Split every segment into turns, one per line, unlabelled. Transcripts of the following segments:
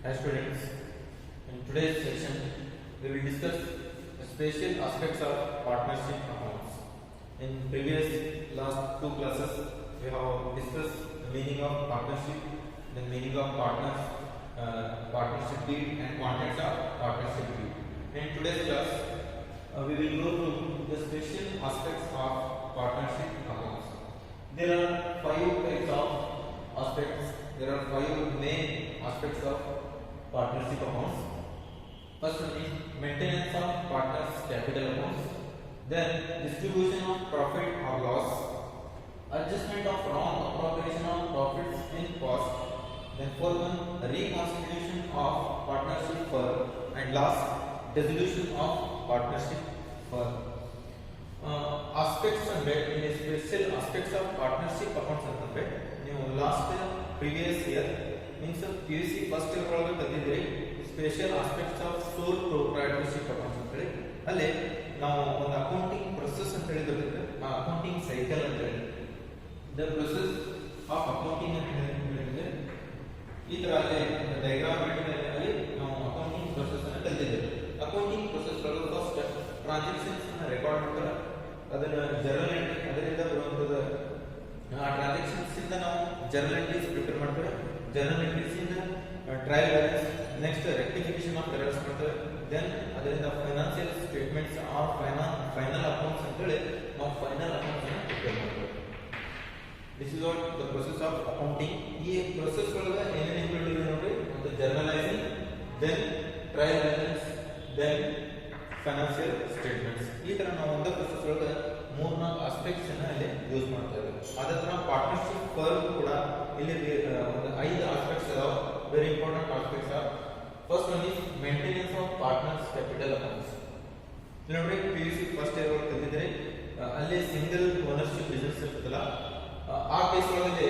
Hi students, in today's session we will discuss special aspects of partnership accounts. In previous last two classes we have discussed the meaning of partnership, the meaning of partners, partnership deed and contents of partnership deed. In today's class we will go through the special aspects of partnership accounts. There are five types of aspects. There are five main aspects of partnership accounts. First one is maintenance of partners' capital accounts, then distribution of profit or loss, adjustment of wrong appropriation of profits in cost, then fourth one reconstitution of partnership firm, and last dissolution of partnership firm. Aspects and in special aspects of partnership accounts ಅಂತಂದ್ರೆ ನೀವು last previous year means PUC first year ಒಳಗೆ ತಂದಿದ್ರಿ special aspects of sole proprietorship accounts ಅಂತ ಹೇಳಿ ಅಲ್ಲಿ ನಾವು ಒಂದು accounting process ಅಂತ ಹೇಳಿ ಬರ್ತದೆ ಆ ಅಕೌಂಟಿಂಗ್ ಸೈಕಲ್ ಅಂತ ಹೇಳಿ ದ ಪ್ರೊಸೆಸ್ ಆಫ್ ಅಕೌಂಟಿಂಗ್ ಅಂತ ಹೇಳಿದ್ರೆ ಈ ತರ ಅಲ್ಲಿ ಡಯಾಗ್ರಾಮ್ ಅಲ್ಲಿ ನಾವು ಅಕೌಂಟಿಂಗ್ ಪ್ರೊಸೆಸ್ ಅನ್ನು ಕಲಿತಿದ್ದೇವೆ. ಅಕೌಂಟಿಂಗ್ ಪ್ರೊಸೆಸ್ ಒಳಗೆ ಫಸ್ಟ್ ಟ್ರಾನ್ಸಾಕ್ಷನ್ಸ್ ಅನ್ನು ರೆಕಾರ್ಡ್ ಮಾಡ್ತಾರೆ, ಅದನ್ನ ಜರ್ನಲ್ ಎಂಟ್ರಿ ಅದರಿಂದ ಬರುವಂತದ ಆ ಟ್ರಾನ್ಸಾಕ್ಷನ್ಸ್ ಇಂದ ನಾವು ಜರ್ನಲ್ ಎಂಟ್ರೀಸ್ ಪ್ರಿಪೇರ್ ಮಾಡ್ತೇವೆ. ಜರ್ನಲ್ ಎಂಟ್ರೀಸ್ ಇಂದ trial balance, next rectification of errors ಮಾಡ್ತೇವೆ. ದೆನ್ ಅದರಿಂದ financial statements or final accounts ಅಂತ ಹೇಳಿ ನಾವು ಫೈನಲ್ ಅಕೌಂಟ್ಸ್ ಅನ್ನು ಪ್ರಿಪೇರ್ ಮಾಡ್ತೇವೆ. This is what the process of accounting. ಈ ಪ್ರೊಸೆಸ್ ಒಳಗೆ ಏನೇನು ಇನ್ಕ್ಲೂಡ್ ಇದೆ ನೋಡಿ, ಒಂದು journalising, then trial balance, then financial statements. ಈ ತರ ನಾವು ಒಂದು ಪ್ರೊಸೆಸ್ ಒಳಗೆ ಮೂರ್ನಾಲ್ಕು ಆಸ್ಪೆಕ್ಟ್ಸ್ ಅನ್ನ ಇಲ್ಲಿ ಯೂಸ್ ಮಾಡ್ತಾ ಇದ್ದೇವೆ. ಅದೇ ತರ ಪಾರ್ಟ್ನರ್ಶಿಪ್ ಫರ್ಮ್ ಕೂಡ ಇಲ್ಲಿ ಒಂದು 5 ಆಸ್ಪೆಕ್ಟ್ಸ್ ಅದಾವ. Very important aspects are first one is maintenance of partners capital accounts. ನೋಡಿ PUC ಫಸ್ಟ್ ಇಯರ್ ಒಳಗೆ ತಂದಿದ್ರೆ ಅಲ್ಲಿ ಸಿಂಗಲ್ ಓನರ್ಶಿಪ್ ಬಿಸಿನೆಸ್ ಇರ್ತದಲ್ಲ, ಆ ಕೇಸ್ ಒಳಗೆ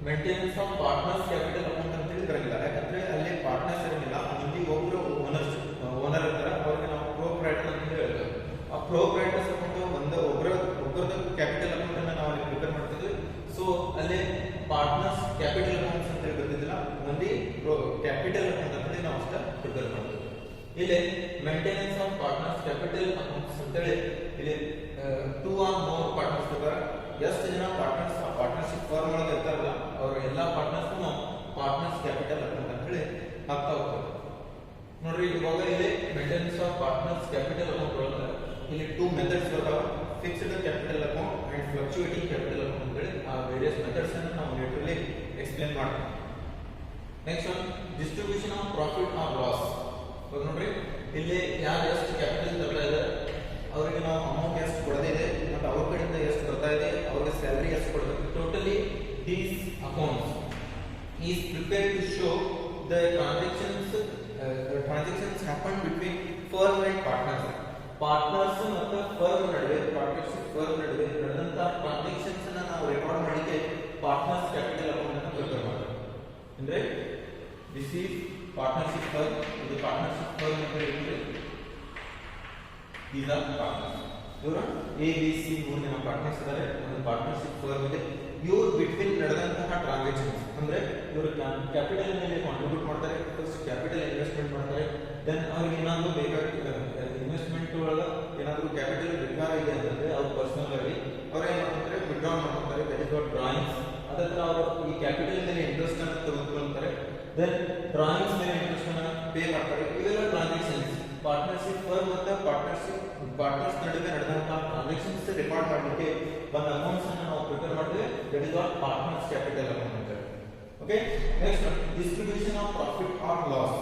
maintenance of partners capital account ಅಂತ ಹೇಳಿ ಬರಂಗಿಲ್ಲ. ಯಾಕಂದ್ರೆ ಅಲ್ಲಿ ಪಾರ್ಟ್ನರ್ಸ್ ಇರಲಿಲ್ಲ, ಅಲ್ಲಿ ಒಬ್ಬರು ಓನರ್ ಇರ್ತಾರೆ, ಅವ್ರಿಗೆ ನಾವು ಪ್ರೊಪ್ರೈಟರ್ ಅಂತ ಹೇಳ್ತೇವೆ. ಆ ಪ್ರೊಪ್ರೈಟರ್ಸ್ ಅಕೌಂಟ್ ಒಂದು ಒಬ್ಬರದ ಕ್ಯಾಪಿಟಲ್ ಅಕೌಂಟ್ ಅನ್ನ ನಾವು ಅಲ್ಲಿ ಪ್ರಿಪೇರ್ ಮಾಡ್ತಿದ್ವಿ. ಸೊ ಅಲ್ಲಿ ಪಾರ್ಟ್ನರ್ಸ್ ಕ್ಯಾಪಿಟಲ್ ಅಕೌಂಟ್ಸ್ ಅಂತ ಹೇಳಿ ಬರ್ತಿದ್ದಿಲ್ಲ, ಓನ್ಲಿ ಕ್ಯಾಪಿಟಲ್ ಅಕೌಂಟ್ ಅಂತ ಹೇಳಿ ನಾವು ಅಷ್ಟ ಪ್ರಿಪೇರ್ ಮಾಡ್ತೀವಿ. ಇಲ್ಲಿ maintenance of partners capital accounts ಅಂತ ಹೇಳಿ ಇಲ್ಲಿ 2 or more ಪಾರ್ಟ್ನರ್ಸ್ ಇರ್ತಾರೆ. ಎಷ್ಟು ಜನ ಪಾರ್ಟ್ನರ್ಸ್ ಪಾರ್ಟ್ನರ್ಶಿಪ್ ಫರ್ಮ್ ಒಳಗೆ ಇರ್ತಾರಲ್ಲ ಅವ್ರ ಎಲ್ಲಾ ಪಾರ್ಟ್ನರ್ಸ್ ನಾವು ಪಾರ್ಟ್ನರ್ಸ್ ಕ್ಯಾಪಿಟಲ್ ಅಕೌಂಟ್ ಅಂತ ಹೇಳಿ ಹಾಕ್ತಾ ಹೋಗ್ತಾರೆ. ನೋಡ್ರಿ, ಇವಾಗ ಇಲ್ಲಿ maintenance of partners capital account ಒಳಗೆ ಇಲ್ಲಿ 2 ಮೆಥಡ್ಸ್ ಬರ್ತಾವ, fixed capital account and fluctuating capital account ಅಂತ ಹೇಳಿ. ಆ ವೇರಿಯಸ್ ಮೆಥಡ್ಸ್ ಅನ್ನು ನಾವು ಲೇಟರ್ಲಿ ಎಕ್ಸ್ಪ್ಲೇನ್ ಮಾಡ್ತೀವಿ. Next one distribution of profit or loss. ನೋಡ್ರಿ, ಇಲ್ಲಿ ಯಾರು ಎಷ್ಟು ಕ್ಯಾಪಿಟಲ್ ತಗೊಳ್ತಾ ಇದ್ದಾರೆ ಅವರಿಗೆ ನಾವು ಅಮೌಂಟ್ ಎಷ್ಟು ಕೊಡದಿದೆ ಮತ್ತು ಅವ್ರ ಕಡೆಯಿಂದ ಎಷ್ಟು ಬರ್ತಾ ಇದೆ, ಅವ್ರಿಗೆ ಸ್ಯಾಲರಿ ಎಷ್ಟು ಕೊಡಬೇಕು. Totally these accounts is prepared to show the transactions happen between firm and partners. Partners ಮತ್ತು ಫರ್ಮ್ ನಡುವೆ, ಪಾರ್ಟ್ನರ್ಶಿಪ್ ಫರ್ಮ್ ನಡುವೆ ನಡೆದಂತಹ ಟ್ರಾನ್ಸಾಕ್ಷನ್ಸ್ ಅನ್ನು ನಾವು ರೆಕಾರ್ಡ್ ಮಾಡಲಿಕ್ಕೆ ಪಾರ್ಟ್ನರ್ಸ್ ಕ್ಯಾಪಿಟಲ್ ಅಕೌಂಟ್ ಅನ್ನು ಪ್ರಿಪೇರ್ ಮಾಡ್ತೀವಿ. ಅಂದ್ರೆ ದಿಸ್ ಈಸ್ ಪಾರ್ಟ್ನರ್ಶಿಪ್ ಫರ್ಮ್, ಇದು ಪಾರ್ಟ್ನರ್ಶಿಪ್ ಫರ್ಮ್ ಅಂತ ಹೇಳಿದ್ರೆ these are partners. ಇವರು ABC 3 ಜನ ಪಾರ್ಟ್ನರ್ಸ್ ಇದ್ದಾರೆ. ಒಂದು ಪಾರ್ಟ್ನರ್ಶಿಪ್ ಫರ್ಮ್ ಇದೆ. ಇವರು ಬಿಟ್ವೀನ್ ನಡೆದಂತಹ ಟ್ರಾನ್ಸಾಕ್ಷನ್ಸ್ ಅಂದ್ರೆ ಇವರು ಕ್ಯಾಪಿಟಲ್ ಮೇಲೆ ಕಾಂಟ್ರಿಬ್ಯೂಟ್ ಮಾಡ್ತಾರೆ, ಫಸ್ಟ್ ಕ್ಯಾಪಿಟಲ್ ಇನ್ವೆಸ್ಟ್ಮೆಂಟ್ ಮಾಡ್ತಾರೆ. ದೆನ್ ಅವ್ರಿಗೆ ಏನಾದ್ರು ಬೇಕಾದ ಇನ್ವೆಸ್ಟ್ಮೆಂಟ್ ಒಳಗೆ ಏನಾದ್ರು ಕ್ಯಾಪಿಟಲ್ ರಿಕ್ವೈರ್ ಇದೆ ಅಂತಂದ್ರೆ ಅವ್ರು ಪರ್ಸನಲ್ ಆಗಿ ಅವ್ರು ಏನ್ ಮಾಡ್ತಾರೆ, ವಿಡ್ರಾ ಮಾಡ್ತಾರೆ. That is what drawings. ಅದೇ ತರ ಅವರು ಈ ಕ್ಯಾಪಿಟಲ್ ಮೇಲೆ ಇಂಟ್ರೆಸ್ಟ್ ಅನ್ನು ತೆಗೆದುಕೊಳ್ತಾರೆ. ದೆನ್ ಡ್ರಾಯಿಂಗ್ಸ್ ಮೇಲೆ ಇಂಟ್ರೆಸ್ಟ್ ಅನ್ನು ಪೇ ಮಾಡ್ತಾರೆ. ಇವೆಲ್ಲ ಟ್ರಾನ್ಸಾಕ್ಷನ್ಸ್ ಪಾರ್ಟ್ನರ್ಶಿಪ್ ಫರ್ಮ್ ಮತ್ತು ಪಾರ್ಟ್ನರ್ಸ್ ನಡುವೆ ನಡೆದಂತಹ ಟ್ರಾನ್ಸಾಕ್ಷನ್ಸ್ ರೆಕಾರ್ಡ್ ಮಾಡಲಿಕ್ಕೆ ಒಂದು ಅಕೌಂಟ್ಸ್ ಅನ್ನು ನಾವು ಪ್ರಿಪೇರ್ ಮಾಡ್ತೇವೆ. That is what partners capital account ಅಂತ. Okay, next distribution of profit or loss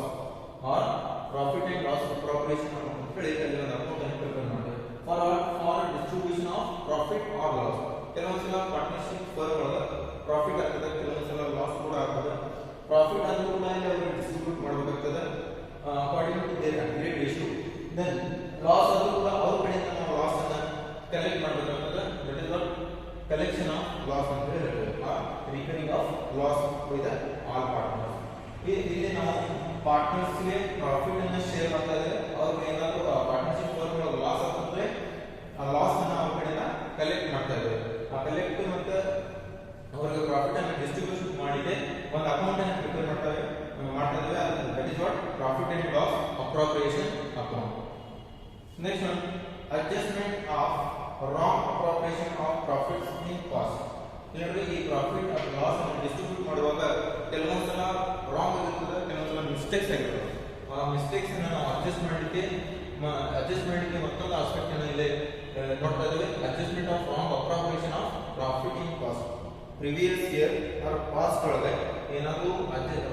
or profit and loss appropriation account ಅಂತ ಹೇಳಿ ಅಲ್ಲಿ ಒಂದು ಅಕೌಂಟ್ ಅನ್ನು ಪ್ರಿಪೇರ್ ಮಾಡ್ತೇವೆ. For distribution of profit or loss. ಕೆಲವೊಂದ್ಸಲ ಪಾರ್ಟ್ನರ್ಶಿಪ್ ಫರ್ಮ್ ಒಳಗೆ ಪ್ರಾಫಿಟ್ ಆಗ್ತದೆ, ಕೆಲವೊಂದ್ಸಲ ಲಾಸ್ ಕೂಡ ಆಗ್ತದೆ. ಪ್ರಾಫಿಟ್ ಆದ್ರೂ ಕೂಡ ಅವರು ಡಿಸ್ಟ್ರಿಬ್ಯೂಟ್ ಮಾಡಬೇಕಾಗ್ತದೆ according to their agreed ratio. Then loss ಆದ್ರೂ ಕೂಡ ಅವ್ರ ಕಡೆಯಿಂದ ನಾವು ಲಾಸ್ ಅನ್ನ ಕಲೆಕ್ಟ್ ಮಾಡಬೇಕಾಗ್ತದೆ. That is what collection of loss ಅಂತ ಹೇಳಿ ಹೇಳ್ತೇವೆ, or recurring of loss by the all partners. ಇಲ್ಲಿ ನಾವು ಪಾರ್ಟ್ನರ್ಸ್ ಗೆ ಪ್ರಾಫಿಟ್ ಅನ್ನ ಶೇರ್ ಮಾಡ್ತಾ ಇದ್ದೇವೆ. ಅವ್ರಿಗೆ ಏನಾದ್ರು ಪಾರ್ಟ್ನರ್ಶಿಪ್ ಫರ್ಮ್ ಒಳಗೆ ಲಾಸ್ ಆಗ್ತಂದ್ರೆ ಆ ಲಾಸ್ ಅನ್ನ ಅವ್ರ ಕಡೆಯಿಂದ ಕಲೆಕ್ಟ್ ಮಾಡ್ತಾ ಇದ್ದೇವೆ. ಆ ಕಲೆಕ್ಟ್ ಮತ್ತೆ ಅವರಿಗೆ ಪ್ರಾಫಿಟ್ ಅನ್ನು ಡಿಸ್ಟ್ರಿಬ್ಯೂಷನ್ ಮಾಡಿದೆ ಒಂದು ಅಕೌಂಟ್ ಅನ್ನು ಪ್ರಿಪೇರ್ ಮಾಡ್ತಾ ಇದ್ದೇವೆ. profit and loss appropriation account. Next one, adjustment of wrong appropriation of profits in cost. ನೋಡಿ ಈ ಪ್ರಾಫಿಟ್ ಆಫ್ ಲಾಸ್ ಅನ್ನು ಡಿಸ್ಟ್ರಿಬ್ಯೂಟ್ ಮಾಡುವಾಗ ಕೆಲವೊಂದು ಸಲ ರಾಂಗ್ ಆಗಿರ್ತದೆ, ಕೆಲವೊಂದು ಸಲ ಮಿಸ್ಟೇಕ್ಸ್ ಆಗಿರ್ತದೆ. ಆ ಮಿಸ್ಟೇಕ್ಸ್ ಅನ್ನು ನಾವು ಅಡ್ಜಸ್ಟ್ ಮಾಡಲಿಕ್ಕೆ ಮತ್ತೊಂದು ಆಸ್ಪೆಕ್ಟ್ ಅನ್ನು ಇಲ್ಲಿ ನೋಡ್ತಾ ಇದ್ದೇವೆ. Adjustment of wrong appropriation of profit in cost. Previous year or past ಒಳಗೆ ಏನಾದರೂ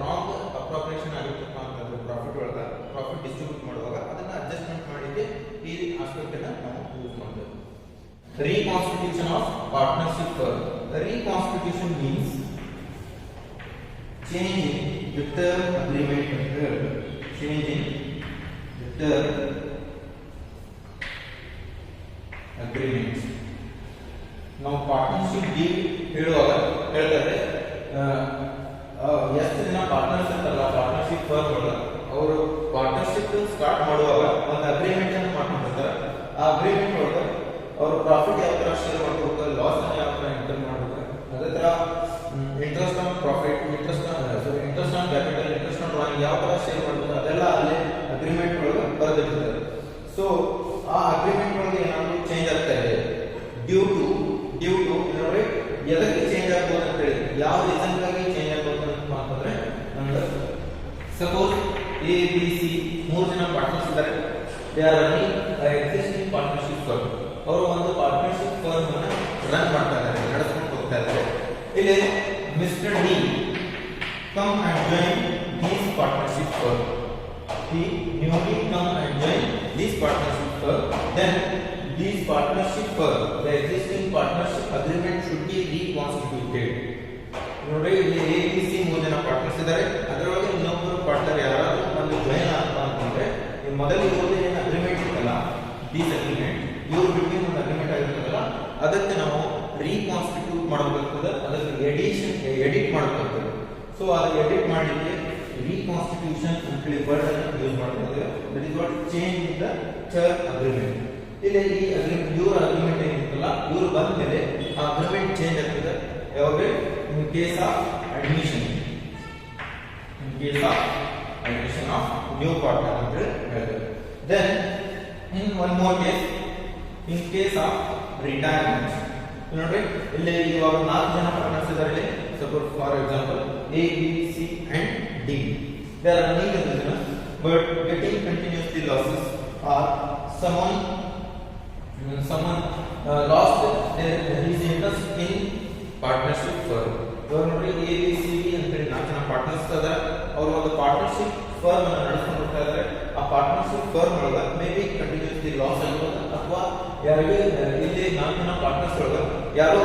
ರಾಂಗ್ ಅಪ್ರಾಪ್ರಿಯೇಷನ್ ಆಗಿರ್ತಪ್ಪ ಅಂತಂದ್ರೆ ಪ್ರಾಫಿಟ್ ಒಳಗೆ ಪ್ರಾಫಿಟ್ ಡಿಸ್ಟ್ರಿಬ್ಯೂಟ್ ಮಾಡುವಾಗ ಅದನ್ನ ಅಡ್ಜಸ್ಟ್ಮೆಂಟ್ ಮಾಡಲಿಕ್ಕೆ ಈ ಆಸ್ಪೆಕ್ಟ್ ಅನ್ನು ನಾವು ಯೂಸ್ ಮಾಡ್ತೇವೆ. Reconstitution of partnership firm. The reconstitution means changing the term agreement method. Changing the term agreement. Now partnership deal ಹೇಳುವಾಗ ಹೇಳ್ತಾರೆ ಎಷ್ಟು ಜನ ಪಾರ್ಟ್ನರ್ಸ್ ಇರ್ತಾರಲ್ಲ ಪಾರ್ಟ್ನರ್ಶಿಪ್ ಫರ್ಮ್ ಒಳಗೆ ಅವರು ಪಾರ್ಟ್ನರ್ಶಿಪ್ ಸ್ಟಾರ್ಟ್ ಮಾಡುವಾಗ ಒಂದು ಅಗ್ರಿಮೆಂಟ್ ಅನ್ನು ಮಾಡ್ಕೊಂಡಿರ್ತಾರೆ. ಆ ಅಗ್ರಿಮೆಂಟ್ ಒಳಗೆ ಅವರು ಪ್ರಾಫಿಟ್ ಯಾವ ತರ ಶೇರ್ ಮಾಡ್ಕೋಬೇಕು, ಲಾಸ್ ಅನ್ನು ಯಾವ ತರ ಎಂಟರ್ ಮಾಡಬೇಕು, ಅದೇ ತರ interest on profit, interest on capital, interest on drawing ಯಾವ ತರ ಶೇರ್ ಮಾಡಬೇಕು ಅದೆಲ್ಲ ಅಲ್ಲಿ ಅಗ್ರಿಮೆಂಟ್ ಒಳಗೆ ಬರೆದಿರ್ತಾರೆ. ಸೊ ಆ ಅಗ್ರಿಮೆಂಟ್ ಒಳಗೆ ಏನಾದರೂ ಚೇಂಜ್ ಆಗ್ತಾ ಇದೆ ಡ್ಯೂ ಟು ನೋಡಿ ಎದಕ್ಕೆ ಚೇಂಜ್ ಆಗ್ಬೋದು ಅಂತ ಹೇಳಿ ಯಾವ ರೀಸನ್ಗಾಗಿ ಚೇಂಜ್ ಆಗ್ಬೋದು ಅಂತಂದ್ರೆ ಸಪೋಸ್ ಎ ಬಿ ಸಿ ಮೂರು ಜನ ಪಾರ್ಟ್ನರ್ಸ್ ಇದ್ದಾರೆ. They are running existing partnership firm. ಅವರು ಒಂದು ಪಾರ್ಟ್ನರ್ಶಿಪ್ ಫರ್ಮ್ ಅನ್ನು ರನ್ ಮಾಡ್ತಾ ಇದ್ದಾರೆ, ನಡೆಸ್ಕೊಂಡು ಹೋಗ್ತಾ ಇದ್ದಾರೆ. ಇಲ್ಲಿ mister D come and join this partnership firm. He newly come and join this partnership firm. Then this partnership firm, the existing partnership agreement should be reconstituted. ನೋಡಿ ಇಲ್ಲಿ ಎ ಬಿ ಸಿ ಮೂರು ಜನ ಪಾರ್ಟ್ನರ್ಸ್ ಇದ್ದಾರೆ. ಅದರೊಳಗೆ ಇನ್ನೊಬ್ಬರು partner ಯಾರಾದರೂ ಒಂದು join ಆಗ್ತ ಅಂತಂದ್ರೆ ಮೊದಲಿಗೆ ಏನು ಅಗ್ರಿಮೆಂಟ್ ಇತ್ತಲ್ಲ ದಿಸ್ ಅಗ್ರಿಮೆಂಟ್ ಇವ್ರ ಬಿಟ್ವೀನ್ ಒಂದು ಅಗ್ರಿಮೆಂಟ್ ಆಗಿರ್ತದಲ್ಲ ಅದಕ್ಕೆ ನಾವು ರೀಕಾನ್ಸ್ಟಿಟ್ಯೂಟ್ ಮಾಡಬೇಕಾಗ್ತದೆ, ಅದಕ್ಕೆ ಎಡಿಟ್ ಮಾಡಬೇಕಾಗ್ತದೆ. ಸೊ ಅದು ಎಡಿಟ್ ಮಾಡಲಿಕ್ಕೆ reconstitution ಅಂತೇಳಿ ವರ್ಡ್ ಅನ್ನು ಯೂಸ್ ಮಾಡ್ತಾರೆ. That is what change in the term agreement. ಇಲ್ಲಿ ಈ ಅಗ್ರಿಮೆಂಟ್ ಇವರ ಅಗ್ರಿಮೆಂಟ್ ಏನಿತ್ತಲ್ಲ ಇವರು ಬಂದ ಮೇಲೆ ಆ ಅಗ್ರಿಮೆಂಟ್ ಚೇಂಜ್ ಆಗ್ತದೆ. ಯಾವಾಗ in case of admission of new partner ಅಂತ ಹೇಳ್ತಾರೆ. Then in one more case in case of retirement. ನೋಡ್ರಿ ಇಲ್ಲಿ ಇವಾಗ 4 ಜನ ಪಾರ್ಟ್ನರ್ಸ್ ಇದ್ದಾರೆ. ಇಲ್ಲಿ suppose for example A B C and D. They are running the business but getting continuously losses, or someone lost his interest in partnership firm. ಇವಾಗ ನೋಡಿ A B C D ಅಂತ ಹೇಳಿ 4 ಜನ ಪಾರ್ಟ್ನರ್ಸ್ ಇದ್ದಾರೆ. ಅವರು ಒಂದು ಪಾರ್ಟ್ನರ್ಶಿಪ್ ಫರ್ಮ್ ಅನ್ನು ನಡೆಸ್ಕೊಂಡು ಹೋಗ್ತಾ ಇದ್ದಾರೆ. ಆ ಪಾರ್ಟ್ನರ್ಶಿಪ್ ಫರ್ಮ್ ಒಳಗೆ ಮೇ ಬಿ ಕಂಟಿನ್ಯೂಸ್ಲಿ ಲಾಸ್ ಆಗಿರೋದು ಅಥವಾ ಯಾರಿಗೆ ಇಲ್ಲಿ 4 ಜನ ಪಾರ್ಟ್ನರ್ಸ್ ಒಳಗೆ ಯಾರೋ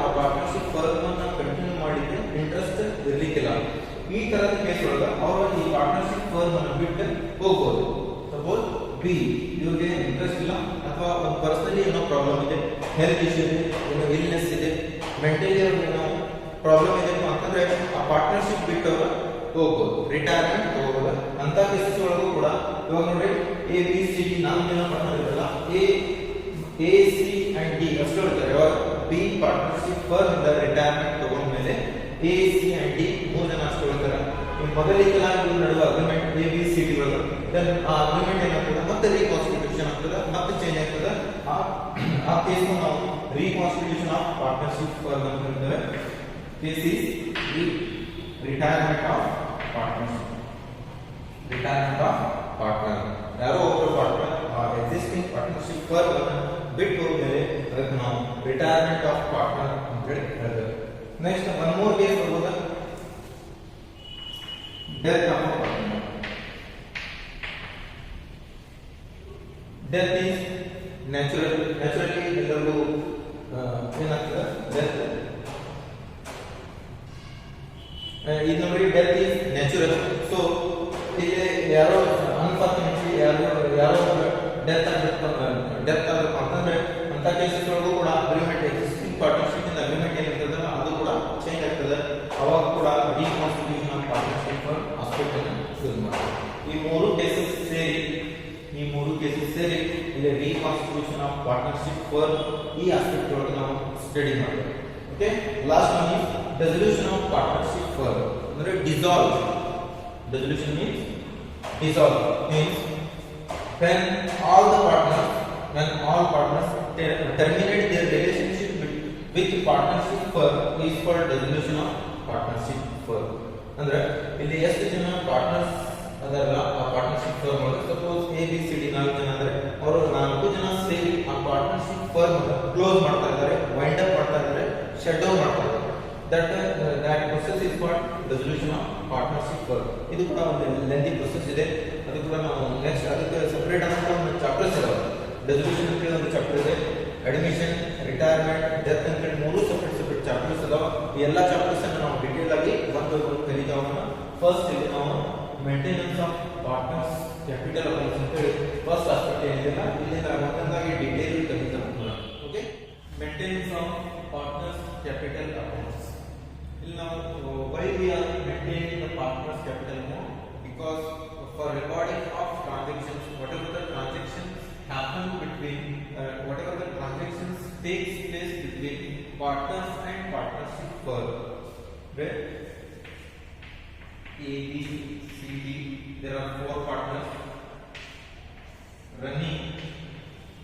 ಆ ಪಾರ್ಟ್ನರ್ಶಿಪ್ ಫರ್ಮ್ ಅನ್ನು ಕಂಟಿನ್ಯೂ ಮಾಡಲಿಕ್ಕೆ ಇಂಟ್ರೆಸ್ಟ್ ಇರಲಿಕ್ಕಿಲ್ಲ. ಈ ತರದ ಕೇಸ್ ಒಳಗೆ ಅವರು ಈ ಪಾರ್ಟ್ನರ್ಶಿಪ್ ಫರ್ಮ್ ಅನ್ನು ಬಿಟ್ಟು ಹೋಗಬಹುದು. ಸಪೋಸ್ ಬಿ ಇವ್ರಿಗೆ ಇಂಟ್ರೆಸ್ಟ್ ಇಲ್ಲ ಅಥವಾ ಒಂದು ಪರ್ಸನಲಿ ಏನೋ ಪ್ರಾಬ್ಲಮ್ ಇದೆ, ಹೆಲ್ತ್ ಇಶ್ಯೂ ಇದೆ, ಏನೋ ಇಲ್ನೆಸ್ ಇದೆ, ಮೆಂಟಲಿ ಏನೋ ಪ್ರಾಬ್ಲಮ್ ಇದೆ ಅಂತಂದ್ರೆ ಆ ಪಾರ್ಟ್ನರ್ಶಿಪ್ ಬಿಟ್ಟು ಅವರು ಹೋಗ್ಬೋದು, ರಿಟೈರ್ಮೆಂಟ್ ಹೋಗಬಹುದು. ಅಂತ ಕೇಸಸ್ ಒಳಗೂ ಕೂಡ ಇವಾಗ ನೋಡಿ ಎ ಬಿ ಸಿ ಡಿ 4 ಜನ ಪಾರ್ಟ್ನರ್ ಇರಲ್ಲ, ಎ ಸಿ ಅಂಡ್ ಡಿ ಅಷ್ಟು ಇರ್ತಾರೆ. ಇವಾಗ ಬಿ ಪಾರ್ಟ್ನರ್ಶಿಪ್ ಫರ್ಮ್ ಇಂದ ರಿಟೈರ್ಮೆಂಟ್ ತಗೊಂಡ್ಮೇಲೆ ಎ ಸಿ ಅಂಡ್ ಡಿ 3 ಜನ ಅಷ್ಟು ಇರ್ತಾರೆ. ಮೊದಲಿಗೆಲ್ಲ ಇವ್ರ ನಡುವೆ agreement A B C D ಒಳಗೆ ದೆನ್ ಆ ಅಗ್ರಿಮೆಂಟ್ ಏನಾಗ್ತದೆ ಮತ್ತೆ ರೀಕಾನ್ಸ್ಟಿಟ್ಯೂಷನ್ ಆಗ್ತದೆ, ಮತ್ತೆ ಚೇಂಜ್ ಆಗ್ತದೆ. ಆ ಕೇಸ್ ನಾವು ರೀಕಾನ್ಸ್ಟಿಟ್ಯೂಷನ್ ಆಫ್ ಪಾರ್ಟ್ನರ್ಶಿಪ್ ಫರ್ಮ್ ಅಂತ ಹೇಳ್ತೇವೆ. Case is retirement of partnership. Retirement of partner ಯಾರೋ ಒಬ್ಬರು ಪಾರ್ಟ್ನರ್ ಆ ಎಕ್ಸಿಸ್ಟಿಂಗ್ ಪಾರ್ಟ್ನರ್ಶಿಪ್ ಫರ್ಮ್ ಅನ್ನು ಬಿಟ್ಟು ಹೋದ್ಮೇಲೆ ಅದಕ್ಕೆ ನಾವು ರಿಟೈರ್ಮೆಂಟ್ ಆಫ್ ಪಾರ್ಟ್ನರ್ ಅಂತ ಹೇಳಿ ಹೇಳ್ತೇವೆ. Next, one more case about the death of a partner. Death is naturally ಎಲ್ಲರೂ ಏನಾಗ್ತದೆ ಡೆತ್. ಇದು ನೋಡಿ ಡೆತ್ ಈಸ್ ನ್ಯಾಚುರಲ್. ಸೊ ಇಲ್ಲಿ ಯಾರೋ ಅನ್ಫಾರ್ಚುನೇಟ್ಲಿ ಯಾರೋ ಡೆತ್ ಆಗಬೇಕು ಅಂತಂದ್ರೆ ಅಂತ ಕೇಸಸ್ ಒಳಗೂ ಕೂಡ ಅಗ್ರಿಮೆಂಟ್ ಎಕ್ಸಿಸ್ಟಿಂಗ್ ಪಾರ್ಟ್ನರ್ಶಿಪ್ ಇಂದ ಅಗ್ರಿಮೆಂಟ್ ಏನಿರ್ತದೆ ಅದು ಕೂಡ ಚೇಂಜ್ ಆಗ್ತದೆ. ಅವಾಗ ಕೂಡ ರೀಕಾನ್ಸ್ಟಿಟ್ಯೂಷನ್ ಆಫ್ ಪಾರ್ಟ್ನರ್ಶಿಪ್ ಆಸ್ಪೆಕ್ಟ್ ಅನ್ನು ಯೂಸ್ ಮಾಡ್ತಾರೆ. ಈ ಮೂರು ಕೇಸಸ್ ಸೇರಿ ಇಲ್ಲಿ ರೀಕಾನ್ಸ್ಟಿಟ್ಯೂಷನ್ ಆಫ್ ಪಾರ್ಟ್ನರ್ಶಿಪ್ ಫರ್ ಈ ಆಸ್ಪೆಕ್ಟ್ ಒಳಗೆ ನಾವು ಸ್ಟಡಿ ಮಾಡ್ತೀವಿ. Okay, last one is dissolution of partnership firm ಅಂದ್ರೆ dissolve. Dissolution means dissolve means when all partners terminate their relationship with partnership firm is called dissolution of partnership firm. ಅಂದ್ರೆ ಇಲ್ಲಿ ಎಷ್ಟು ಜನ partners ಅದರಲ್ಲ ಆ partnership firm ಒಳಗೆ suppose A B C D 4 ಜನ ಅಂದ್ರೆ ಅವರು 4 ಜನ ಸೇರಿ ಆ ಪಾರ್ಟ್ನರ್ಶಿಪ್ ಫರ್ಮ್ ಕ್ಲೋಸ್ ಮಾಡ್ತಾ ಇದ್ದಾರೆ, ವೈಂಡ್ ಅಪ್ ಮಾಡ್ತಾ ಇದ್ದಾರೆ, ಶಟ್ ಡೌನ್ ಮಾಡ್ತಾ ಇದ್ದಾರೆ. that process is called dissolution of partnership firm. ಇದು ಕೂಡ ಒಂದು ಲೆಂದಿ ಪ್ರೊಸೆಸ್ ಇದೆ. ಅದು ಕೂಡ ನಾವು ನೆಕ್ಸ್ಟ್ ಅದಕ್ಕೆ ಸೆಪರೇಟ್ ಆದಂತ ಒಂದು ಚಾಪ್ಟರ್ಸ್ ಇದಾವೆ. ಡಿಸಲ್ಯೂಷನ್ ಅಂತ ಒಂದು ಚಾಪ್ಟರ್ ಇದೆ, ಅಡ್ಮಿಷನ್, ರಿಟೈರ್ಮೆಂಟ್, ಡೆತ್ ಅಂತ ಹೇಳಿ 3 ಸೆಪರೇಟ್ ಚಾಪ್ಟರ್ಸ್ ಇದಾವೆ. ಈ ಎಲ್ಲ ಚಾಪ್ಟರ್ಸ್ ಅನ್ನು ನಾವು ಡೀಟೇಲ್ ಆಗಿ ಒಂದು ಕಲಿತಾವನ್ನ. ಫಸ್ಟ್ ಇಲ್ಲಿ ನಾವು maintenance of partners capital accounts ಅಂತ ಹೇಳಿ ಫಸ್ಟ್ ಆಸ್ಪೆಕ್ಟ್ ಏನಿದೆಲ್ಲ ಇಲ್ಲಿ ನಾವು ಒಂದೊಂದಾಗಿ ಡೀಟೇಲ್ ಕಲಿತಾವ. Okay, maintenance of partners capital accounts. ಇಲ್ಲಿ ನಾವು why we are maintaining the partners capital amount, because for recording of transactions, whatever the transactions happen between whatever the transactions takes place between partners and partnership firm, right? A, B, C, D, there are 4 partners running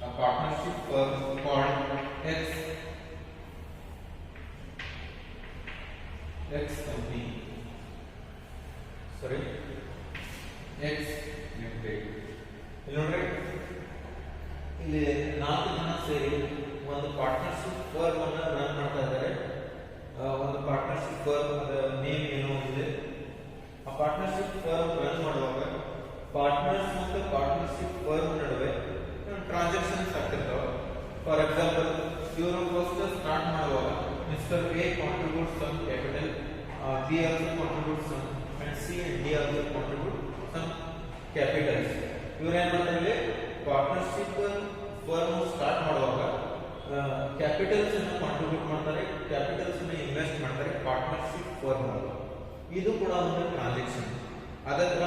a partnership firm called X company, sorry, X Limited. ಇಲ್ಲಿ ಇಲ್ಲಿ 4 ಜನ ಸೇರಿ ಒಂದು partnership firm ಅನ್ನು run ಮಾಡ್ತಾ ಇದ್ದಾರೆ. ಒಂದು partnership firm ಅದರ ನೇಮ್ ಏನೋ ಇದೆ. ಆ ಪಾರ್ಟ್ನರ್ಶಿಪ್ ಫರ್ಮ್ ರನ್ ಮಾಡುವಾಗ ಪಾರ್ಟ್ನರ್ಸ್ ಮತ್ತು ಪಾರ್ಟ್ನರ್ಶಿಪ್ ಫರ್ಮ್ ನಡುವೆ ಟ್ರಾನ್ಸಾಕ್ಷನ್ಸ್ ಆಗ್ತಿರ್ತಾವೆ. ಫಾರ್ ಎಕ್ಸಾಂಪಲ್, ಇವರು ಫಸ್ಟ್ ಸ್ಟಾರ್ಟ್ ಮಾಡುವಾಗ Mr. A contributes some capital, B also contributes some, and C and D also contribute some capitals. ಇವರು ಏನು ಮಾಡ್ತಾರೆ, ಪಾರ್ಟ್ನರ್ಶಿಪ್ ಫರ್ಮ್ ಸ್ಟಾರ್ಟ್ ಮಾಡುವಾಗ capitals ಅನ್ನು ಕಾಂಟ್ರಿಬ್ಯೂಟ್ ಮಾಡ್ತಾರೆ, ಕ್ಯಾಪಿಟಲ್ಸ್ ಅನ್ನು ಇನ್ವೆಸ್ಟ್ ಮಾಡ್ತಾರೆ ಪಾರ್ಟ್ನರ್ಶಿಪ್ ಫರ್ಮ್. ಇದು ಕೂಡ ಒಂದು ಟ್ರಾನ್ಸಾಕ್ಷನ್. ಅದರ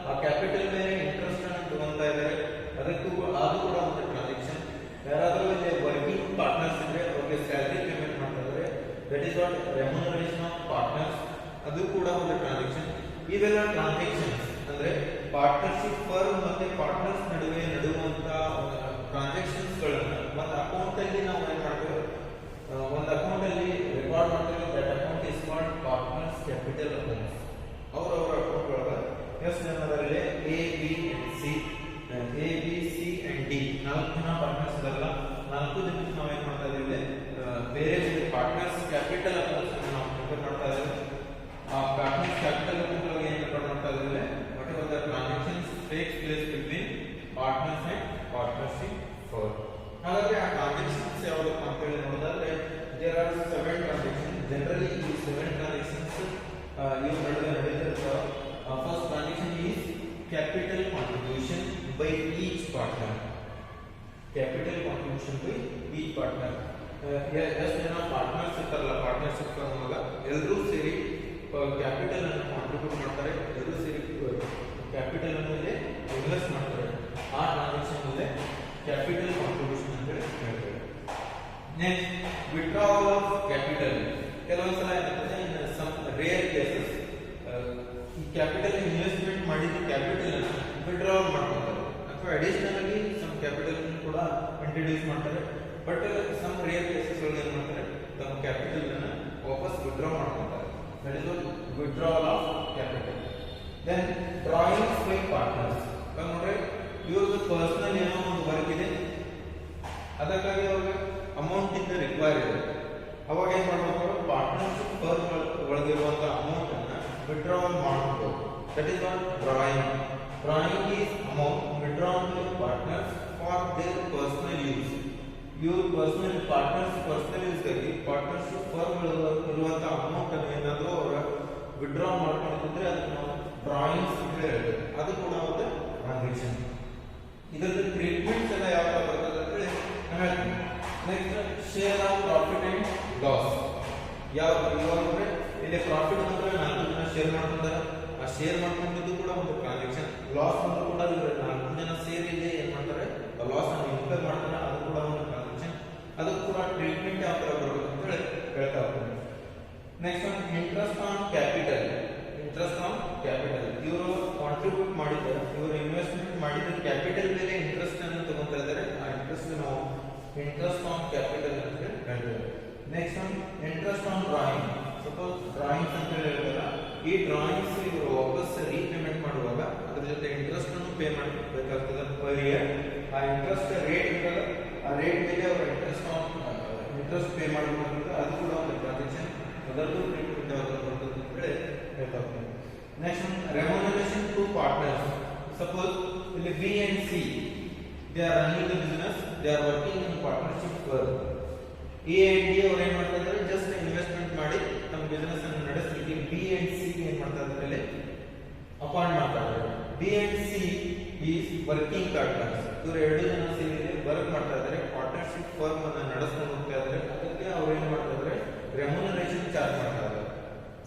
ಆ ಕ್ಯಾಪಿಟಲ್ ಮೇಲೆ ಇಂಟ್ರೆಸ್ಟ್ ಅನ್ನು ತಗೊಂತಾ ಇದ್ದಾರೆ, ಅದಕ್ಕೂ ಅದು ಕೂಡ ಒಂದು ಟ್ರಾನ್ಸಾಕ್ಷನ್. ಯಾರಾದರೂ ಇಲ್ಲಿ ವರ್ಕಿಂಗ್ ಪಾರ್ಟ್ನರ್ಸ್ ಇದ್ರೆ ಅವರಿಗೆ ಸ್ಯಾಲರಿ ಪೇಮೆಂಟ್ ಮಾಡ್ತಾ ಇದ್ದಾರೆ, that is what remuneration of partners. ಅದು ಕೂಡ ಒಂದು ಟ್ರಾನ್ಸಾಕ್ಷನ್. ಇವೆಲ್ಲ ಟ್ರಾನ್ಸಾಕ್ಷನ್ಸ್ ಅಂದ್ರೆ ಪಾರ್ಟ್ನರ್ಶಿಪ್ ಫರ್ಮ್ ಮತ್ತೆ ಪಾರ್ಟ್ನರ್ಸ್ ನಡುವೆ ನಡೆಯುವಂತಹ ಟ್ರಾನ್ಸಾಕ್ಷನ್ಸ್ ಗಳನ್ನ ಒಂದು ಅಕೌಂಟ್ ಅಲ್ಲಿ ನಾವು ಏನು ಮಾಡ್ತೇವೆ, ಒಂದು ಅಕೌಂಟ್ ಅಲ್ಲಿ ರೆಕಾರ್ಡ್ ಮಾಡ್ತೇವೆ. That account is called partners capital accounts. ಅವರವರ ಅಕೌಂಟ್ ಒಳಗೆ ಎಷ್ಟು ಜನ ಅದರಲ್ಲಿ A B C and D 4 ಜನ ಪಾರ್ಟ್ನರ್ಸ್ ಇದಾರಲ್ಲ, 4 ಜನಕ್ಕೆ ನಾವು ಏನು ಮಾಡ್ತಾ ಇದ್ದೀವಿ, ಬೇರೆ ಬೇರೆ ಪಾರ್ಟ್ನರ್ಸ್ ಕ್ಯಾಪಿಟಲ್ ಅಕೌಂಟ್ಸ್ ನಾವು ಪ್ರಿಪೇರ್ ಮಾಡ್ತಾ ಇದ್ದೀವಿ. ಆ ಪಾರ್ಟ್ನರ್ಸ್ ಕ್ಯಾಪಿಟಲ್ ಅಕೌಂಟ್ ಒಳಗೆ ಏನು ಪ್ರಿಪೇರ್ ಮಾಡ್ತಾ ಇದ್ದೀವಿ, what ever the transactions takes place between partners and partnership firm. ಹಾಗಾದ್ರೆ ಆ ಟ್ರಾನ್ಸಾಕ್ಷನ್ಸ್ ಯಾವುದಪ್ಪ ಅಂತ ಹೇಳಿ ನೋಡೋದಾದ್ರೆ ದೇರ್ ಆರ್ 7 ಟ್ರಾನ್ಸಾಕ್ಷನ್ಸ್. ಜನರಲಿ ಈ 7 ಟ್ರಾನ್ಸಾಕ್ಷನ್ಸ್ ಇವು ನಡುವೆ ನಡೆದಿರ್ತಾವೆ. First transaction is capital contribution by each partner. Capital contribution by each partner. ಎಷ್ಟು ಜನ ಪಾರ್ಟ್ನರ್ಸ್ ಇರ್ತಾರಲ್ಲ ಪಾರ್ಟ್ನರ್ಶಿಪ್ ಫರ್ಮ್ ಒಳಗ, ಎಲ್ಲರೂ ಸೇರಿ ಕ್ಯಾಪಿಟಲ್ ಅನ್ನು ಕಾಂಟ್ರಿಬ್ಯೂಟ್ ಮಾಡ್ತಾರೆ, ಎಲ್ಲರೂ ಸೇರಿ ಕ್ಯಾಪಿಟಲ್ ಅನ್ನು ಇಲ್ಲಿ ಇನ್ವೆಸ್ಟ್ ಮಾಡ್ತಾರೆ. ಆ ಟ್ರಾನ್ಸಾಕ್ಷನ್ ಇದೆ ಕ್ಯಾಪಿಟಲ್ ಕಾಂಟ್ರಿಬ್ಯೂಷನ್ ಅಂತ ಹೇಳ್ತಾರೆ. Next, withdrawal of capital. ಕೆಲವೊಂದು ಸಲ ಏನಾಗ್ತದೆ, ಇನ್ ಸಮ್ ರೇರ್ ಕೇಸಸ್ ಈ ಕ್ಯಾಪಿಟಲ್ ಇನ್ವೆಸ್ಟ್ಮೆಂಟ್ ಮಾಡಿದ ಕ್ಯಾಪಿಟಲ್ ಅನ್ನು ವಿಡ್ರಾವಲ್ ಮಾಡ್ಕೊತಾರೆ, ಅಥವಾ ಅಡಿಷನಲ್ ಆಗಿ ಸಮ್ ಕ್ಯಾಪಿಟಲ್ ಕೂಡ ಇಂಟ್ರೊಡ್ಯೂಸ್ ಮಾಡ್ತಾರೆ. ಬಟ್ ಸಮ್ ರೇರ್ ಕೇಸಸ್ ಒಳಗೆ ಏನು ಮಾಡ್ತಾರೆ, ತಮ್ಮ ಕ್ಯಾಪಿಟಲ್ ಅನ್ನು ವಾಪಸ್ ವಿಡ್ರಾ ಮಾಡ್ಕೊತಾರೆ. That is withdrawal of capital. Then drawings by partners. ನೋಡ್ರಿ, ಇವ್ರದ್ದು ಪರ್ಸನಲ್ ಏನೋ ಒಂದು ವರ್ಕ್ ಇದೆ, ಅದಕ್ಕಾಗಿ ಅವ್ರಿಗೆ ಅಮೌಂಟ್ ಇಂದ ರಿಕ್ವೈರ್ ಇದೆ. ಅವಾಗ ಏನ್ ಮಾಡ್ಬೇಕು, ಪಾರ್ಟ್ನರ್ಶಿಪ್ ಫರ್ಮ್ ಒಳಗಿರುವಂತ ಅಮೌಂಟ್ ಅನ್ನ ವಿಡ್ರಾವಲ್ ಮಾಡಬೇಕು. That is not drawing. Drawing is amount withdrawal by partners for there personal use. ಇವ್ರ ಪರ್ಸನಲ್ ಪರ್ಸನಲ್ ಯೂಸ್ ಗಾಗಿ ಪಾರ್ಟ್ನರ್ಶಿಪ್ ಫರ್ಮ್ ಇರುವಂತ ಅಮೌಂಟ್ ಅನ್ನು ಏನಾದರೂ ಅವರ ವಿಡ್ರಾ ಮಾಡ್ಕೊಂಡಿದ್ರೆ ಅದಕ್ಕೆ ನಾವು ಡ್ರಾಯಿಂಗ್ಸ್ ಅಂತ ಹೇಳ್ತೇವೆ. ಅದು ಕೂಡ ಒಂದು ಟ್ರಾನ್ಸಾಕ್ಷನ್. ಇದರಲ್ಲಿ ಟ್ರೀಟ್ಮೆಂಟ್ಸ್ ಎಲ್ಲ ಯಾವ ತರ ಬರ್ತದೆ ಅಂತ ಹೇಳಿ ನಾನು ಹೇಳ್ತೀನಿ. Next, share of profit and loss. ಇವಾಗ ಇಲ್ಲಿ ಪ್ರಾಫಿಟ್ ಅಂದ್ರೆ 4 ಜನ ಶೇರ್ ಮಾಡ್ಕೊಂತಾರೆ, ಆ ಶೇರ್ ಮಾಡ್ಕೊಂಡಿದ್ದು ಕೂಡ ಒಂದು ಟ್ರಾನ್ಸಾಕ್ಷನ್. ಲಾಸ್ ಅಂದ್ರೆ ಕೂಡ 4 ಜನ ಸೇರಿ ಏನ್ ಮಾಡ್ತಾರೆ, ಲಾಸ್ ಅನ್ನು ಇನ್ಕರ್ ಮಾಡ್ತಾರೆ, ಅದು ಕೂಡ ಒಂದು ಟ್ರಾನ್ಸಾಕ್ಷನ್. ಅದಕ್ಕೂ ಕೂಡ ಟ್ರೀಟ್ಮೆಂಟ್ ಯಾವ ತರ ಬರಬೇಕು ಅಂತ ಹೇಳಿ ಹೇಳ್ತಾ ಹೋಗ್ತೀನಿ. Next, interest on capital. Interest on capital, ಇವರು ಕಾಂಟ್ರಿಬ್ಯೂಟ್ ಕಾಂಟ್ರಿಬ್ಯೂಟ್ ಮಾಡಿದ್ದಾರೆ, ಇವರು ಇನ್ವೆಸ್ಟ್ಮೆಂಟ್ ಮಾಡಿದ ಕ್ಯಾಪಿಟಲ್ ಮೇಲೆ ಇಂಟ್ರೆಸ್ಟ್ ಅನ್ನು ತಗೊಂತಾ ಇದ್ದಾರೆ. ಆ ಇಂಟ್ರೆಸ್ಟ್ ನಾವು ಇಂಟ್ರೆಸ್ಟ್ ಆನ್ ಕ್ಯಾಪಿಟಲ್ ಅಂತ ಹೇಳ್ತೇವೆ. Next one interest on drawing. Suppose drawings ಅಂತ ಹೇಳಿರಲ್ಲ, ಈ ಡ್ರಾಯಿಂಗ್ಸ್ ಇವರು ವಾಪಸ್ ರೀಪೇಮೆಂಟ್ ಮಾಡುವಾಗ ಅದ್ರ ಜೊತೆ ಇಂಟ್ರೆಸ್ಟ್ ಅನ್ನು ಪೇ ಮಾಡಬೇಕಾಗ್ತದೆ ಪರ್ ಇಯರ್. ಆ ಇಂಟ್ರೆಸ್ಟ್ ರೇಟ್ ಇರ್ತದೆ, ಆ ರೇಟ್ ಮೇಲೆ ಅವರು ಇಂಟ್ರೆಸ್ಟ್ ಪೇ ಮಾಡಬೇಕಾಗ್ತದೆ. ಅದು ಕೂಡ ಒಂದು ಟ್ರಾನ್ಸಾಕ್ಷನ್, ಅದರದ್ದು ಟ್ರೀಟ್ಮೆಂಟ್ ಯಾವ್ದು ಬರ್ತದೆ ಅಂತ ಹೇಳಿ ಹೇಳ್ತಾ ಹೋಗ್ತೀನಿ. Next one remuneration to partners. Suppose ಇಲ್ಲಿ B and C they are running the business, they are working in partnership firm. A and D ಅವ್ರು ಏನ್ ಮಾಡ್ತಾ ಇದ್ದಾರೆ, ಜಸ್ಟ್ ಇನ್ವೆಸ್ಟ್ಮೆಂಟ್ ಮಾಡಿ ತಮ್ಮ ಬಿಸ್ನೆಸ್ ಅನ್ನು ನಡೆಸಲಿಕ್ಕೆ ಬಿ ಅಂಡ್ ಸಿ ಏನ್ ಮಾಡ್ತಾ ಇದ್ದಾರೆ, ಅಪಾಯಿಂಟ್ ಮಾಡ್ತಾ ಇದ್ದಾರೆ. B and C is working partners. ಇವರು ಎರಡು ಜನ ಸೇರಿ ವರ್ಕ್ ಮಾಡ್ತಾ ಇದ್ದಾರೆ, ಪಾರ್ಟ್ನರ್ಶಿಪ್ ಫರ್ಮ್ ಅನ್ನು ನಡೆಸ್ಕೊಂಡು ಹೋಗ್ತಾ ಇದ್ದಾರೆ. ಅದಕ್ಕೆ ಅವ್ರು ಏನ್ ಮಾಡ್ತಾ ಇದ್ದಾರೆ, ರೆಮ್ಯುನರೇಷನ್ ಚಾರ್ಜ್ ಮಾಡ್ತಾ ಇದ್ದಾರೆ,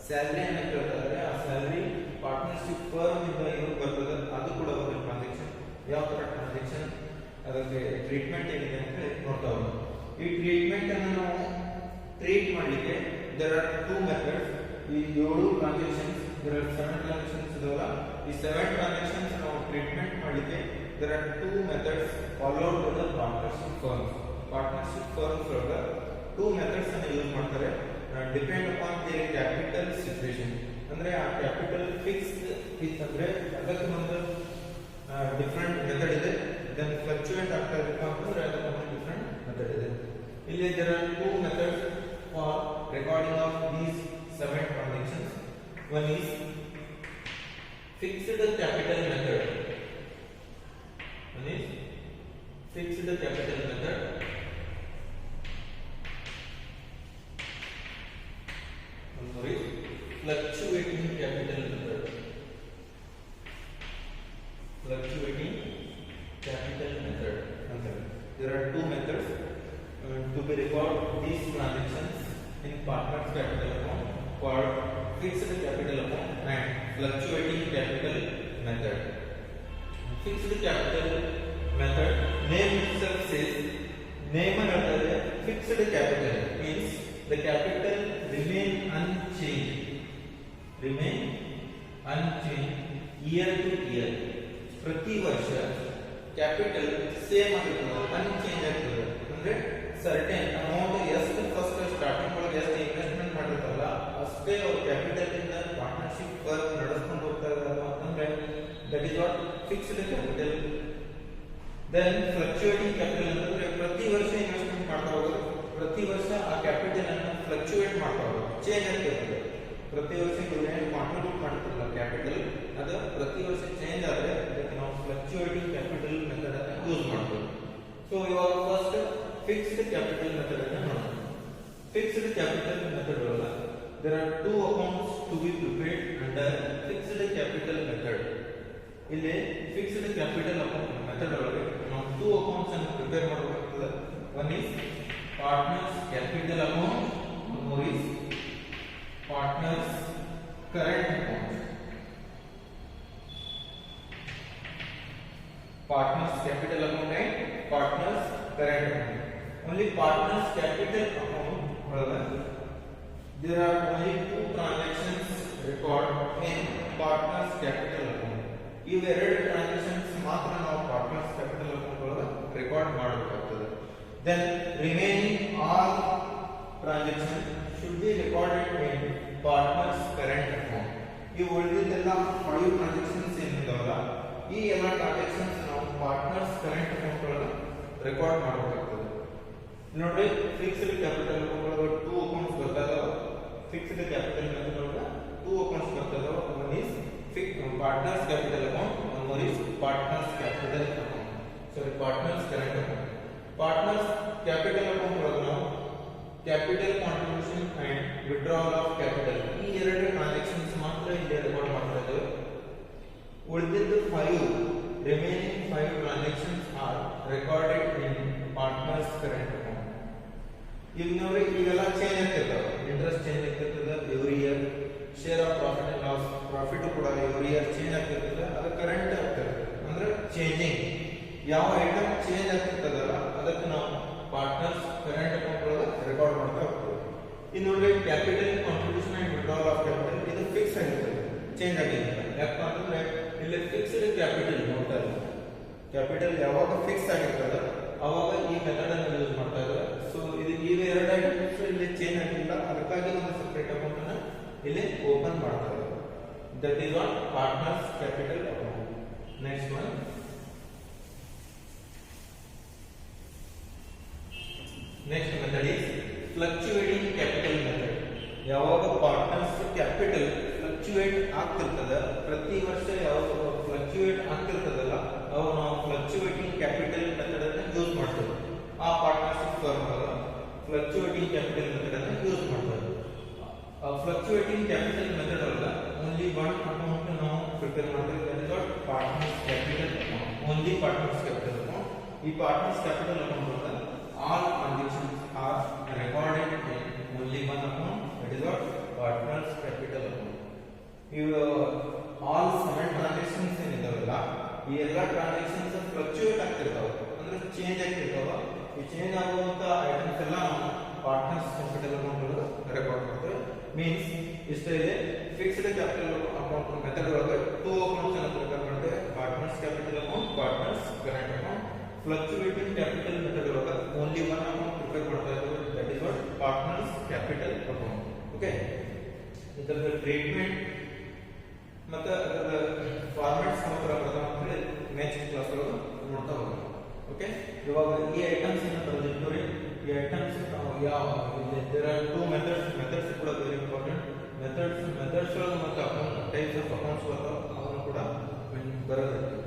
ಸ್ಯಾಲರಿ ಅನ್ನು ಕೇಳ್ತಾ ಇದ್ದಾರೆ. ಆ ಸ್ಯಾಲರಿ ಪಾರ್ಟ್ನರ್ಶಿಪ್ ಫರ್ಮ್ ಇಂದ ಇವ್ರು ಬರ್ತದೆ. ಅದು ಕೂಡ ಒಂದು ಟ್ರಾನ್ಸಾಕ್ಷನ್. ಯಾವ ತರ ಟ್ರಾನ್ಸಾಕ್ಷನ್, ಅದಕ್ಕೆ ಟ್ರೀಟ್ಮೆಂಟ್ ಏನಿದೆ ಅಂತ ಹೇಳಿ ನೋಡ್ತಾ ಹೋಗೋಣ. ಈ ಟ್ರೀಟ್ಮೆಂಟ್ ಅನ್ನು ನಾವು ಟ್ರೀಟ್ ಮಾಡಲಿಕ್ಕೆ ದೇರ್ ಆರ್ ಟೂ ಮೆಥಡ್ಸ್. ಈ 7 ಟ್ರಾನ್ಸಾಕ್ಷನ್ಸ್, ದೇರ್ ಆರ್ 7 ಟ್ರಾನ್ಸಾಕ್ಷನ್ಸ್ ಇದಾವಲ್ಲ, ಈ 7 ಟ್ರಾನ್ಸಾಕ್ಷನ್ಸ್ ನಾವು ಟ್ರೀಟ್ಮೆಂಟ್ ಮಾಡಲಿಕ್ಕೆ there are two methods followed by the partnership firms. Partnership firms ಒಳಗ 2 ಮೆಥಡ್ಸ್ ಅನ್ನು ಯೂಸ್ ಮಾಡ್ತಾರೆ. Depend upon their capital situation. ಅಂದ್ರೆ ಆ ಕ್ಯಾಪಿಟಲ್ ಫಿಕ್ಸ್ಡ್ ಇತ್ತಂದ್ರೆ ಅದಕ್ಕೆ ಒಂದು ಡಿಫರೆಂಟ್ ಮೆಥಡ್ ಇದೆ. ದೆನ್ ಫ್ಲಕ್ಚುಯೇಟ್ ಆಗ್ತಾ ಇರಬೇಕು ಅಂತಂದ್ರೆ ಅದಕ್ಕೆ ಒಂದು ಡಿಫರೆಂಟ್ ಮೆಥಡ್ ಇದೆ. ಇಲ್ಲಿ there are 2 methods for recording of these 7 transactions. One is fixed capital method. One is fixed capital method. One more is fluctuating capital method. Fluctuating capital method. There are 2 methods to be record these transactions in partners capital account called fixed capital account and fluctuating capital method. Fixed capital method, name itself says, name another fixed capital means the capital remain unchanged year to year. ಪ್ರತಿ ವರ್ಷ capital same ಆಗಿರ್ತದೆ, unchanged ಆಗಿರ್ತದೆ. ಅಂದ್ರೆ certain amount ಎಷ್ಟು first starting ಒಳಗೆ ಎಷ್ಟು investment ಮಾಡಿರ್ತಾರಲ್ಲ ಅಷ್ಟೇ ಅವ್ರ ಕ್ಯಾಪಿಟಲ್ ಇಂದ ಪಾರ್ಟ್ನರ್ಶಿಪ್ ವರ್ಕ್ ನಡೆಸ್ಕೊಂಡು ಹೋಗ್ತಾ ಇದ್ದಾರೆ ಅಂತಂದ್ರೆ that is what fixed capital. Then fluctuating capital ಅಂದ್ರೆ ಪ್ರತಿ ವರ್ಷ ಇನ್ವೆಸ್ಟ್ಮೆಂಟ್ ಮಾಡ್ತಾ ಹೋಗೋದು, ಪ್ರತಿ ವರ್ಷ ಆ ಕ್ಯಾಪಿಟಲ್ ಅನ್ನು ಫ್ಲಕ್ಚುಯೇಟ್ ಮಾಡ್ತಾ ಹೋಗೋದು, ಚೇಂಜ್ ಆಗ್ತಿರ್ತದೆ. ಪ್ರತಿ ವರ್ಷ ಏನು ಕಾಂಟ್ರಿಬ್ಯೂಟ್ ಮಾಡ್ತಿರಲ್ಲ ಕ್ಯಾಪಿಟಲ್, ಅದು ಪ್ರತಿ ವರ್ಷ ಚೇಂಜ್ ಆದರೆ ಅದಕ್ಕೆ ನಾವು ಫ್ಲಕ್ಚುಯೇಟಿಂಗ್ ಕ್ಯಾಪಿಟಲ್ ಮೆಥಡ್ ಅನ್ನು ಯೂಸ್ ಮಾಡ್ತೀವಿ. ಸೊ ಇವಾಗ ಫಸ್ಟ್ ಫಿಕ್ಸ್ಡ್ ಕ್ಯಾಪಿಟಲ್ ಮೆಥಡ್ ಅನ್ನು ನೋಡೋಣ. ಫಿಕ್ಸ್ಡ್ ಕ್ಯಾಪಿಟಲ್ ಮೆಥಡ್ ಒಳಗೆ there are 2 accounts to be prepared under fixed capital method. ಇಲ್ಲಿ ಫಿಕ್ಸ್ಡ್ ಕ್ಯಾಪಿಟಲ್ ಅಕೌಂಟ್ ಮೆಥಡ್ ಒಳಗೆ ನಾವು 2 ಅಕೌಂಟ್ಸ್ ಅನ್ನು ಪ್ರಿಪೇರ್ ಮಾಡಬೇಕಾಗ್ತದೆ. One is partners capital account, one more is partners current account. Partners capital account and partners current account. Only partners capital account ಒಳಗೆ there are only 2 transactions record in partners capital account. ಇವೆರಡು transactions ಮಾತ್ರ ನಾವು partners capital account ಒಳಗೆ record ಮಾಡಬೇಕಾಗ್ತದೆ. Then remaining all transaction should be recorded in partners current account. ಈ ಉಳಿದಿದ್ದೆಲ್ಲ 5 transactions ಏನಿದಾವಲ್ಲ ಈ ಎಲ್ಲ ಟ್ರಾನ್ಸಾಕ್ಷನ್ಸ್ ನಾವು ಪಾರ್ಟ್ನರ್ಸ್ ಕರೆಂಟ್ ಅಕೌಂಟ್ ಒಳಗೆ ರೆಕಾರ್ಡ್ ಮಾಡಬೇಕಾಗ್ತದೆ. ನೋಡ್ರಿ ಫಿಕ್ಸ್ಡ್ ಕ್ಯಾಪಿಟಲ್ ಅಕೌಂಟ್ ಒಳಗೆ 2 ಅಕೌಂಟ್ಸ್ ಬರ್ತಾಯಿದಾವ. ಫಿಕ್ಸ್ಡ್ ಕ್ಯಾಪಿಟಲ್ ಮೆಥಡ್ ಒಳಗೆ 2 ಅಕೌಂಟ್ಸ್ ಬರ್ತಾಯಿದಾವ. One is partners capital account, one more is partners capital account. Sorry, partners current account. Partners capital account ಒಳಗೆ ನಾವು capital contribution and withdrawal of capital ಈ ಎರಡು transactions ಮಾತ್ರ ಇಲ್ಲಿ ರೆಕಾರ್ಡ್ ಮಾಡ್ತಾ ಇದ್ದೇವೆ. ಉಳಿದಿದ್ದ 5 remaining 5 transactions are recorded in partners current account. ಈಗ ನೋಡಿ ಇವೆಲ್ಲ ಚೇಂಜ್ ಆಗ್ತಿರ್ತಾವೆ. ಇಂಟ್ರೆಸ್ಟ್ ಚೇಂಜ್ ಆಗ್ತಿರ್ತದೆ every year. Share of profit and loss profit ಕೂಡ ಎವ್ರಿ ಇಯರ್ ಚೇಂಜ್ ಆಗ್ತಿರ್ತದೆ. ಅದು ಕರೆಂಟ್ ಆಗ್ತಿರ್ತದೆ ಅಂದ್ರೆ ಚೇಂಜಿಂಗ್. ಯಾವ ಐಟಮ್ ಚೇಂಜ್ ಆಗ್ತಿರ್ತದಲ್ಲ ಅದಕ್ಕೆ ನಾವು ಪಾರ್ಟ್ನರ್ಸ್ ಕರೆಂಟ್ ಅಕೌಂಟ್ ಒಳಗೆ ರೆಕಾರ್ಡ್ ಮಾಡ್ತಾ ಹೋಗ್ತೀವಿ. ಇನ್ನು ನೋಡಿ capital contribution and withdrawal of capital ಇದು ಫಿಕ್ಸ್ ಆಗಿರ್ತದೆ, ಚೇಂಜ್ ಆಗಿರ್ತದೆ. ಯಾಕಂದ್ರೆ ಇಲ್ಲಿ ಕ್ಯಾಪಿಟಲ್ ಯಾವಾಗ ಫಿಕ್ಸ್ ಆಗಿರ್ತದೆ ಅವಾಗ ಈ ಮೆಥಡ್ ಅನ್ನು ಯೂಸ್ ಮಾಡ್ತಾ ಇದ್ದಾರೆ. ಸೊ ಇದು ಈಗ ಎರಡು ಐಟಮ್ಸ್ ಇಲ್ಲಿ ಚೇಂಜ್ ಆಗಿಲ್ಲ, ಅದಕ್ಕಾಗಿ ಒಂದು ಸೆಪರೇಟ್ ಅಕೌಂಟ್ ಅನ್ನು ಇಲ್ಲಿ ಓಪನ್ ಮಾಡ್ತಾ ಇದ್ದಾರೆ. That is what partners capital account. Next one, next method is fluctuating capital method. ಯಾವಾಗ ಪಾರ್ಟ್ನರ್ಸ್ ಕ್ಯಾಪಿಟಲ್ ಫ್ಲಕ್ಚುಯೇಟ್ ಆಗ್ತಿರ್ತದ, ಪ್ರತಿ ವರ್ಷ ಯಾವಾಗ ಫ್ಲಕ್ಚುಯೇಟ್ ಆಗ್ತಿರ್ತದಲ್ಲ ಅವಾಗ ನಾವು ಫ್ಲಕ್ಚುಯೇಟಿಂಗ್ ಕ್ಯಾಪಿಟಲ್ ಮೆಥಡ್ ಅನ್ನು ಯೂಸ್ ಮಾಡ್ತೇವೆ. ಆ ಪಾರ್ಟ್ನರ್ಶಿಪ್ ಫರ್ಮ್ ಅಲ್ಲ ಫ್ಲಕ್ಚುಯೇಟಿಂಗ್ ಕ್ಯಾಪಿಟಲ್ ಮೆಥಡ್ ಅನ್ನು ಯೂಸ್ ಮಾಡ್ತೇವೆ. ಫ್ಲಕ್ಚುಯೇಟಿಂಗ್ ಕ್ಯಾಪಿಟಲ್ ಮೆಥಡ್ ಅಲ್ಲ, ಓನ್ಲಿ ಒನ್ ಅಕೌಂಟ್ ನಾವು ಪ್ರಿಪೇರ್ ಮಾಡ್ತೇವೆ. That is what partners capital account. Only partners capital account. ಈ ಪಾರ್ಟ್ನರ್ಸ್ ಕ್ಯಾಪಿಟಲ್ ಅಕೌಂಟ್ ಅಲ್ಲಿ all conditions are recorded in only one account, that is what partners capital account. You all 7 transactions ಏನಿದಾವಲ್ಲ ಈ ಎಲ್ಲ transactions fluctuate ಆಗ್ತಿರ್ತಾವ, ಅಂದ್ರೆ change ಆಗ್ತಿರ್ತಾವ. ಈ change ಆಗುವಂತ items ಎಲ್ಲ ನಾವು partners capital account ಒಳಗೆ ರೆಕಾರ್ಡ್ ಮಾಡ್ತೇವೆ. ಮೀನ್ಸ್ ಇಷ್ಟೇ ಇದೆ. ಫಿಕ್ಸ್ಡ್ ಕ್ಯಾಪಿಟಲ್ ಅಕೌಂಟ್ ಮೆಥಡ್ ಒಳಗೆ 2 ಅಕೌಂಟ್ಸ್ ಅನ್ನು ಪ್ರಿಪೇರ್ ಮಾಡ್ತೇವೆ, partners capital account, partners current account. Fluctuating capital method ಒಳಗೆ ಓನ್ಲಿ ಒನ್ ಅಕೌಂಟ್ ಪ್ರಿಪೇರ್ ಮಾಡ್ತಾ ಇದ್ದೇವೆ, that is what partners capital account. Okay, ಇದರ ಟ್ರೀಟ್ಮೆಂಟ್ ಮತ್ತೆ ಅದರ ಫಾರ್ಮ್ಯಾಟ್ಸ್ ಮಾತ್ರ ಬರ್ತವೆ, ನೆಕ್ಸ್ಟ್ ಕ್ಲಾಸ್ ಒಳಗೆ ನೋಡ್ತಾ ಹೋಗೋಣ. ಓಕೆ, ಇವಾಗ ಈ ಐಟಮ್ಸ್ ಅನ್ನು ಬರೆದಿಟ್ಟುರಿ. ಈ ಐಟಮ್ಸ್ ನಾವು ಯಾವ ದೇರ್ ಆರ್ 2 ಮೆಥಡ್ಸ್ ಕೂಡ ವೆರಿ ಇಂಪಾರ್ಟೆಂಟ್. ಮೆಥಡ್ಸ್ ಒಳಗೆ ಮತ್ತೆ ಅಕೌಂಟ್ ಟೈಪ್ಸ್ ಆಫ್ ಅಕೌಂಟ್ಸ್ ಬರ್ತಾವೆ, ಅವನು ಕೂಡ ಬರೋದಿತ್ತು.